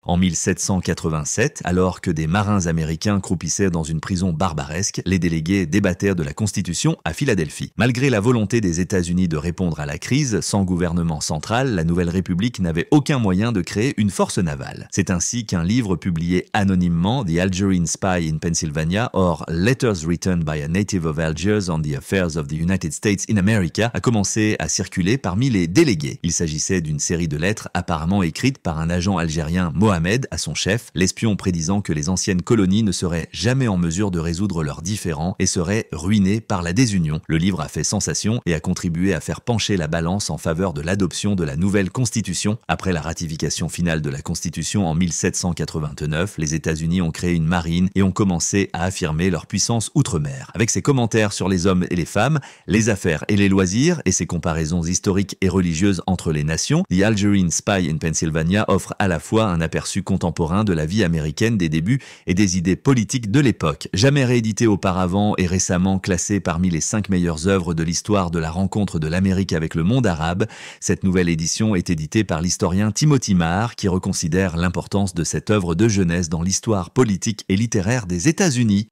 En 1787, alors que des marins américains croupissaient dans une prison barbaresque, les délégués débattèrent de la Constitution à Philadelphie. Malgré la volonté des États-Unis de répondre à la crise, sans gouvernement central, la Nouvelle République n'avait aucun moyen de créer une force navale. C'est ainsi qu'un livre publié anonymement, The Algerine Spy in Pennsylvania, or Letters Written by a Native of Algiers on the Affairs of the United States in America, a commencé à circuler parmi les délégués. Il s'agissait d'une série de lettres apparemment écrites par un agent algérien, Mohamed, à son chef, l'espion prédisant que les anciennes colonies ne seraient jamais en mesure de résoudre leurs différends et seraient ruinées par la désunion. Le livre a fait sensation et a contribué à faire pencher la balance en faveur de l'adoption de la nouvelle Constitution. Après la ratification finale de la Constitution en 1789, les États-Unis ont créé une marine et ont commencé à affirmer leur puissance outre-mer. Avec ses commentaires sur les hommes et les femmes, les affaires et les loisirs et ses comparaisons historiques et religieuses entre les nations, The Algerine Spy in Pennsylvania offre à la fois un aperçu contemporain de la vie américaine des débuts et des idées politiques de l'époque. Jamais réédité auparavant et récemment classé parmi les 5 meilleures œuvres de l'histoire de la rencontre de l'Amérique avec le monde arabe, cette nouvelle édition est éditée par l'historien Timothy Meagher qui reconsidère l'importance de cette œuvre de jeunesse dans l'histoire politique et littéraire des États-Unis.